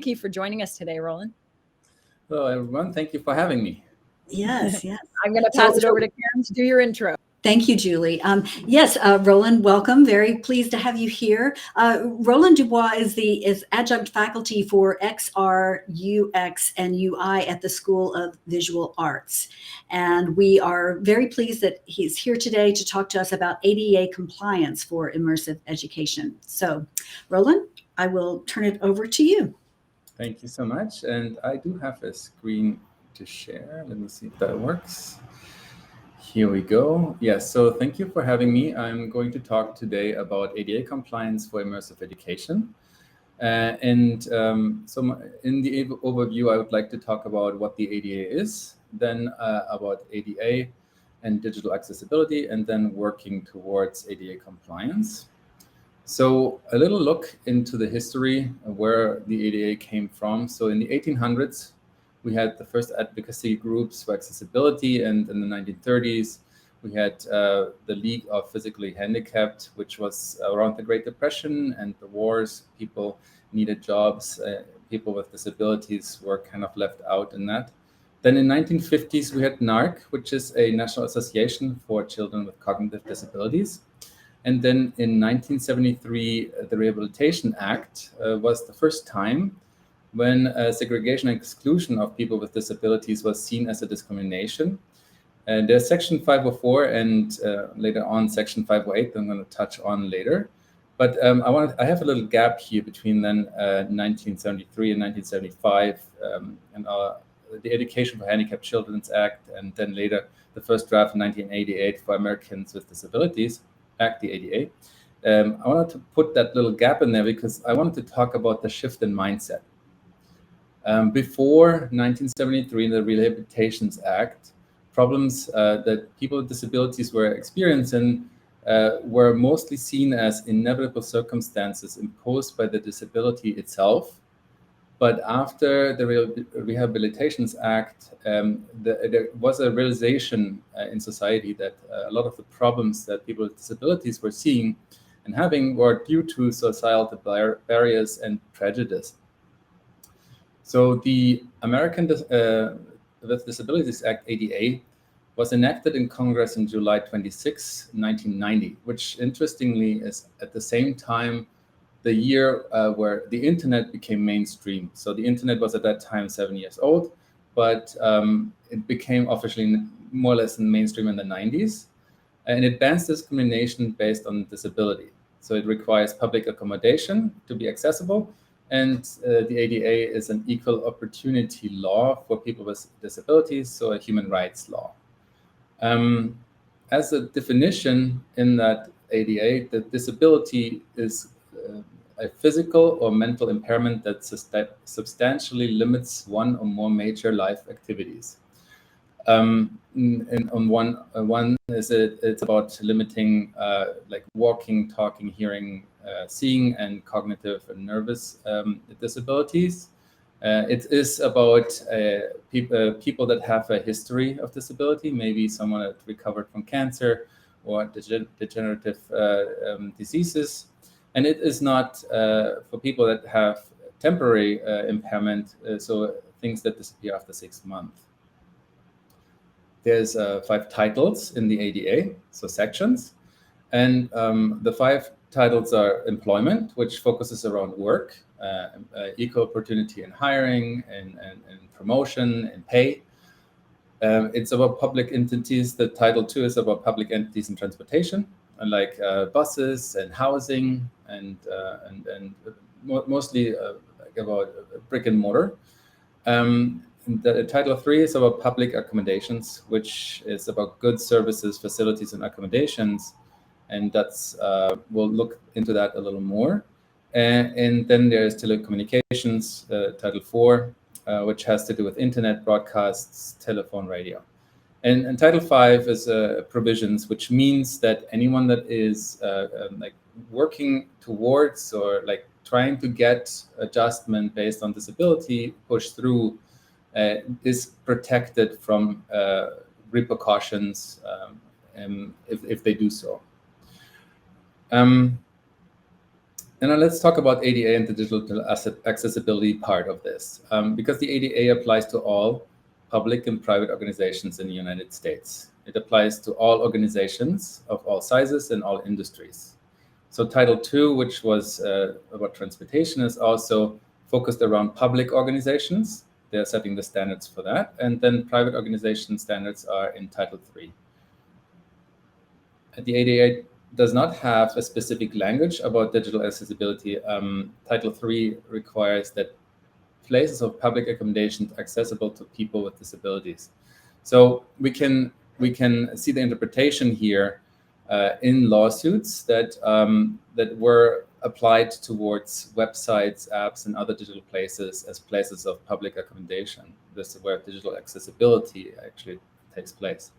you for joining us today, Roland. Hello, everyone. Thank you for having me. Yes, yes. I'm going to pass it over to Karen to do your intro. Thank you, Julie. Yes, Roland, welcome. Very pleased to have you here. Roland Dubois is adjunct faculty for XR, UX, and UI at the School of Visual Arts. And we are very pleased that he's here today to talk to us about ADA compliance for immersive education. So, Roland, I will turn it over to you. Thank you so much. And I do have a screen to share. Let me see if that works. Here we go. Yes, so thank you for having me. I'm going to talk today about ADA compliance for immersive education. So in the overview, I would like to talk about what the ADA is, then about ADA and digital accessibility, and then working towards ADA compliance. So a little look into the history of where the ADA came from. So in the 1800s, we had the first advocacy groups for accessibility, and in the 1930s, we had the League of Physically Handicapped, which was around the Great Depression and the wars. People needed jobs. People with disabilities were kind of left out in that. Then in 1950s, we had NARC, which is a National Association for Children with Cognitive Disabilities. And then in 1973, the Rehabilitation Act was the first time when segregation and exclusion of people with disabilities was seen as a discrimination. And there's Section 504 and later on Section 508 that I'm going to touch on later. But I have a little gap here between then 1973 and 1975 and the Education for Handicapped Children's Act, and then later the first draft in 1988 for Americans with Disabilities Act, the ADA. I wanted to put that little gap in there because I wanted to talk about the shift in mindset. Before 1973, in the Rehabilitation Act, problems that people with disabilities were experiencing were mostly seen as inevitable circumstances imposed by the disability itself. But after the Rehabilitation Act, there was a realization in society that a lot of the problems that people with disabilities were seeing and having were due to societal barriers and prejudice. So the American with Disabilities Act, ADA, was enacted in Congress in July 26, 1990, which interestingly is at the same time the year where the internet became mainstream. So the internet was at that time 7 years old, but it became officially more or less mainstream in the 90s. And it bans discrimination based on disability. So it requires public accommodation to be accessible. And the ADA is an equal opportunity law for people with disabilities, so a human rights law. As a definition in that ADA, the disability is a physical or mental impairment that substantially limits one or more major life activities. And on one is it's about limiting like walking, talking, hearing, seeing, and cognitive and nervous disabilities. It is about people that have a history of disability, maybe someone that recovered from cancer or degenerative diseases. And it is not for people that have temporary impairment, so things that disappear after 6 months. There's 5 titles in the ADA, so sections. And the 5 titles are employment, which focuses around work, equal opportunity in hiring and promotion and pay. It's about public entities. The title 2 is about public entities and transportation, like buses and housing and mostly like about brick and mortar. The title 3 is about public accommodations, which is about goods, services, facilities, and accommodations. And that's we'll look into that a little more. And then there's telecommunications, title 4, which has to do with internet, broadcasts, telephone, radio. And title 5 is provisions, which means that anyone that is like working towards or like trying to get adjustment based on disability pushed through is protected from repercussions if they do so. And now let's talk about ADA and the digital asset accessibility part of this, because the ADA applies to all public and private organizations in the United States. It applies to all organizations of all sizes and all industries. So Title II, which was about transportation, is also focused around public organizations. They're setting the standards for that. And then private organization standards are in Title III. The ADA does not have a specific language about digital accessibility. Title III requires that places of public accommodation accessible to people with disabilities. So we can see the interpretation here in lawsuits that that were applied towards websites, apps, and other digital places as places of public accommodation. This is where digital accessibility actually takes place.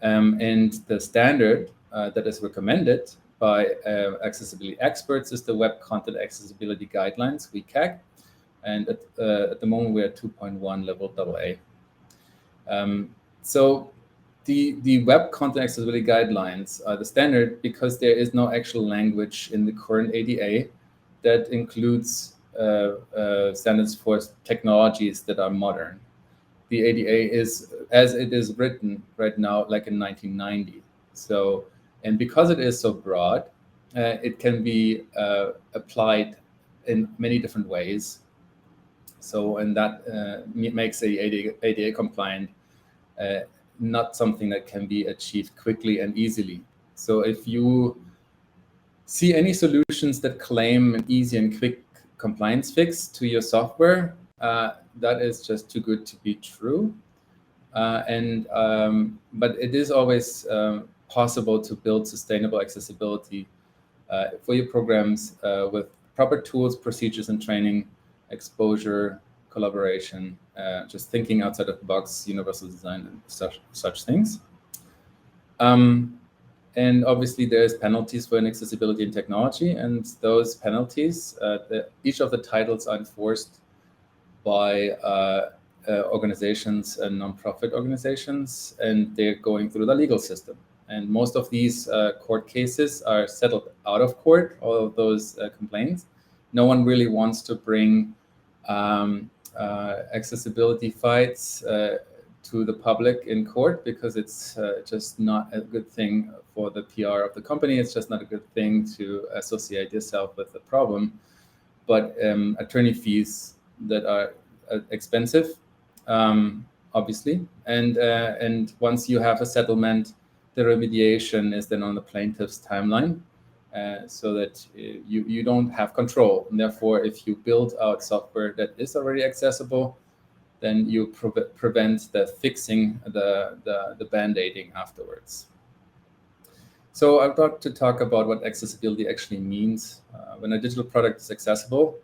And the standard that is recommended by accessibility experts is the Web Content Accessibility Guidelines, WCAG. And at the moment, we're at 2.1 level AA. So the Web Content Accessibility Guidelines are the standard because there is no actual language in the current ADA that includes standards for technologies that are modern. The ADA is, as it is written right now, like in 1990. So, and because it is so broad, it can be applied in many different ways. So, and that makes the ADA compliant not something that can be achieved quickly and easily. So if you see any solutions that claim an easy and quick compliance fix to your software, that is just too good to be true. But it is always possible to build sustainable accessibility for your programs with proper tools, procedures, and training, exposure, collaboration, just thinking outside of the box, universal design, and such things. And obviously, there's penalties for inaccessibility in technology, and those penalties, each of the titles are enforced by organizations and nonprofit organizations, and they're going through the legal system. And most of these court cases are settled out of court, all of those complaints. No one really wants to bring accessibility fights to the public in court because it's just not a good thing for the PR of the company. It's just not a good thing to associate yourself with the problem. But attorney fees that are expensive, obviously, and once you have a settlement, the remediation is then on the plaintiff's timeline, so that you don't have control. And therefore, if you build out software that is already accessible, then you prevent the fixing, the band-aiding afterwards. So I'd like to talk about what accessibility actually means. When a digital product is accessible,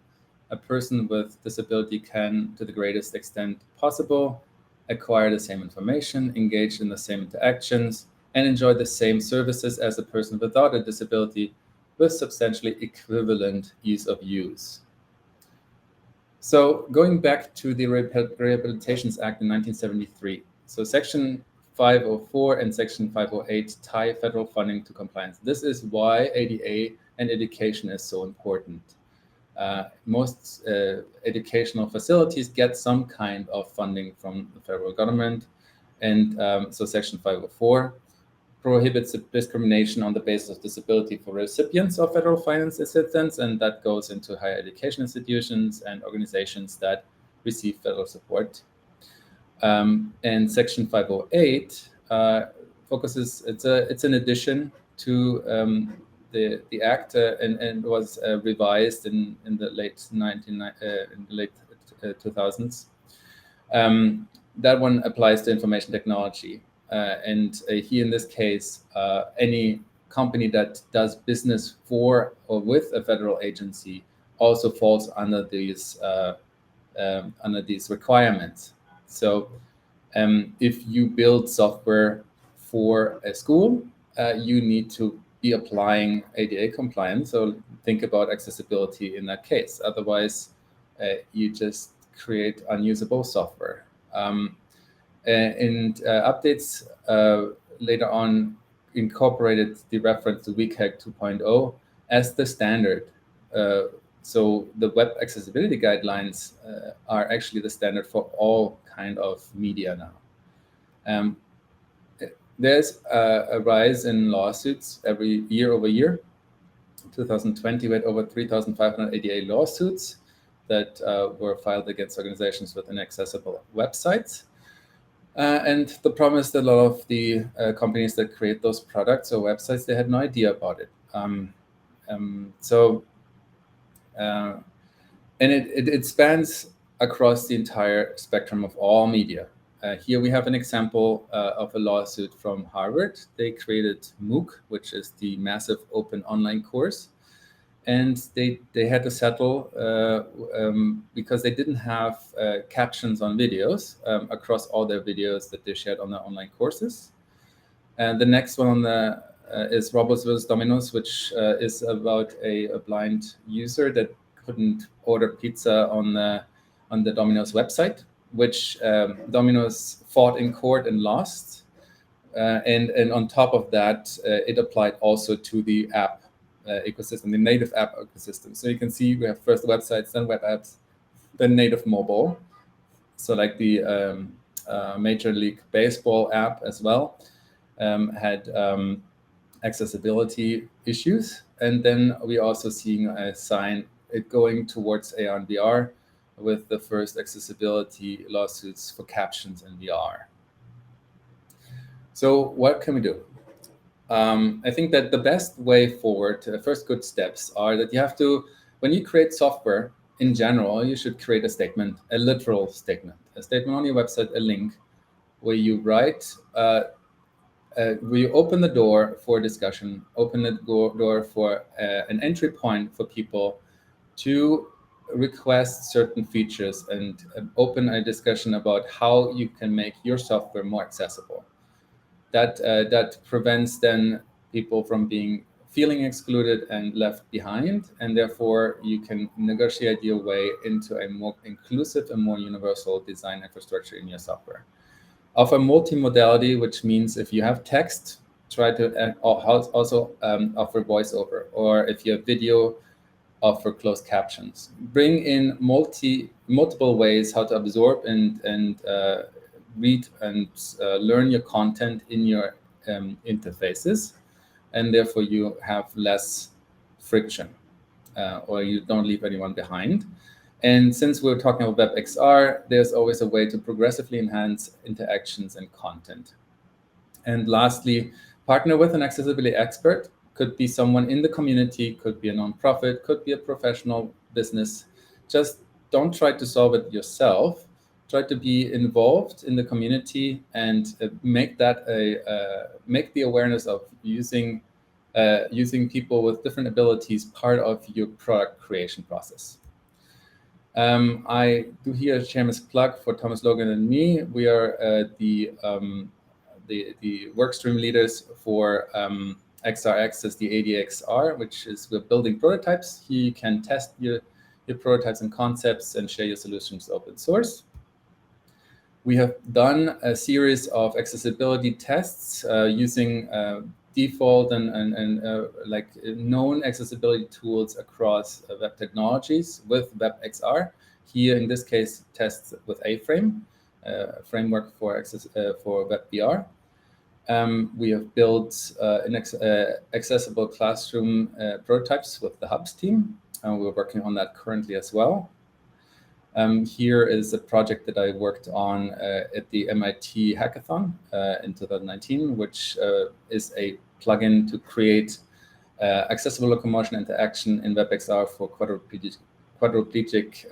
a person with disability can, to the greatest extent possible, acquire the same information, engage in the same interactions, and enjoy the same services as a person without a disability with substantially equivalent ease of use. So going back to the Rehabilitations Act in 1973, so Section 504 and Section 508 tie federal funding to compliance. This is why ADA and education is so important. Most educational facilities get some kind of funding from the federal government. And so Section 504 prohibits discrimination on the basis of disability for recipients of federal finance assistance, and that goes into higher education institutions and organizations that receive federal support. And Section 508 focuses, it's an addition to the Act and was revised in the late 2000s. That one applies to information technology. And here in this case, any company that does business for or with a federal agency also falls under these requirements. So if you build software for a school, you need to be applying ADA compliance. So think about accessibility in that case. Otherwise, you just create unusable software. And updates later on incorporated the reference to WCAG 2.0 as the standard So the web accessibility guidelines are actually the standard for all kind of media now. There's a rise in lawsuits every year over year. 2020, we had over 3,588 lawsuits that were filed against organizations with inaccessible websites. And the problem is that a lot of the companies that create those products or websites, they had no idea about it. And it spans across the entire spectrum of all media. Here we have an example of a lawsuit from Harvard. They created MOOC, which is the massive open online course. And they had to settle because they didn't have captions on videos across all their videos that they shared on their online courses. And the next one on the is Robots vs. Domino's, which is about a blind user that couldn't order pizza on the Domino's website, which Domino's fought in court and lost. And on top of that, it applied also to the app ecosystem, the native app ecosystem. So you can see we have first websites, then web apps, then native mobile. So like the Major League Baseball app as well had accessibility issues. And then we also seeing a sign it going towards AR and VR with the first accessibility lawsuits for captions in VR. So what can we do? I think that the best way forward, first good steps are that you have to, when you create software in general, you should create a statement, a literal statement, a statement on your website, a link where you write, where you open the door for discussion, open the door for an entry point for people to request certain features and open a discussion about how you can make your software more accessible. That prevents then people from feeling excluded and left behind, and therefore you can negotiate your way into a more inclusive and more universal design infrastructure in your software. Offer multimodality, which means if you have text, try to also offer voiceover, or if you have video, offer closed captions. Bring in multiple ways how to absorb and read and learn your content in your interfaces, and therefore you have less friction or you don't leave anyone behind. And since we're talking about WebXR, there's always a way to progressively enhance interactions and content. And lastly, partner with an accessibility expert. Could be someone in the community, could be a nonprofit, could be a professional business. Just don't try to solve it yourself. Try to be involved in the community and make the awareness of using people with different abilities part of your product creation process. I do here a shameless plug for Thomas Logan and me. We are the workstream leaders for XR Access, the ADXR, which is we're building prototypes. Here you can test your prototypes and concepts and share your solutions open source. We have done a series of accessibility tests using default and like known accessibility tools across web technologies with WebXR. Here, in this case, tests with A-Frame, framework for WebVR. We have built accessible classroom prototypes with the Hubs team, and we're working on that currently as well. Here is a project that I worked on at the MIT Hackathon in 2019, which is a plugin to create accessible locomotion interaction in WebXR for quadriplegic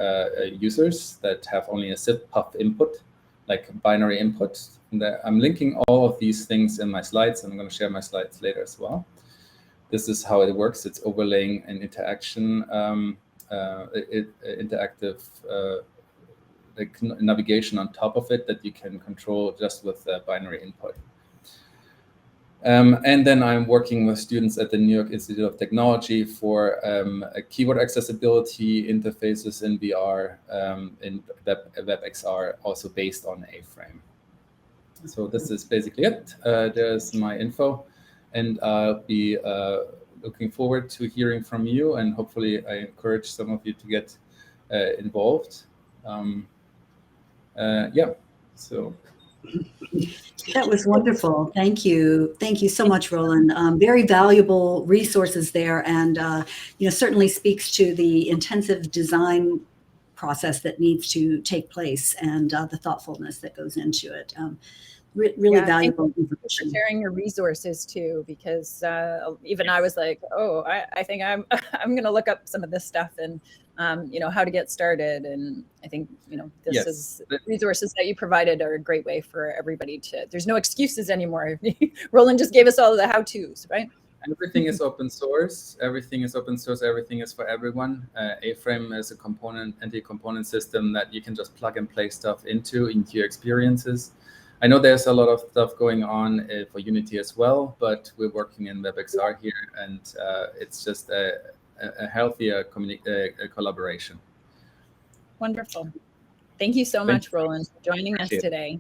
users that have only a zip puff input, like binary input. And I'm linking all of these things in my slides, and I'm going to share my slides later as well. This is how it works. It's overlaying an interaction, interactive like navigation on top of it that you can control just with binary input. And then I'm working with students at the New York Institute of Technology for a keyboard accessibility interfaces in VR in WebXR, also based on A-Frame. So this is basically it. There's my info, and I'll be looking forward to hearing from you, and hopefully I encourage some of you to get involved. Yeah, so. That was wonderful. Thank you. Thank you so much, Roland. Very valuable resources there, and certainly speaks to the intensive design process that needs to take place, and the thoughtfulness that goes into it. Really valuable for information. sharing your resources too, because even I was like, oh, I think I'm going to look up some of this stuff and how to get started. And I think this is the resources that you provided are a great way for everybody to. There's no excuses anymore. Roland just gave us all of the how-tos, right? Everything is open source. Everything is open source. Everything is for everyone. A-Frame is a anti-component system that you can just plug and play stuff into your experiences. I know there's a lot of stuff going on for Unity as well, but we're working in WebXR here, and it's just a healthier collaboration. Wonderful. Thank you so much, Roland, for joining us today.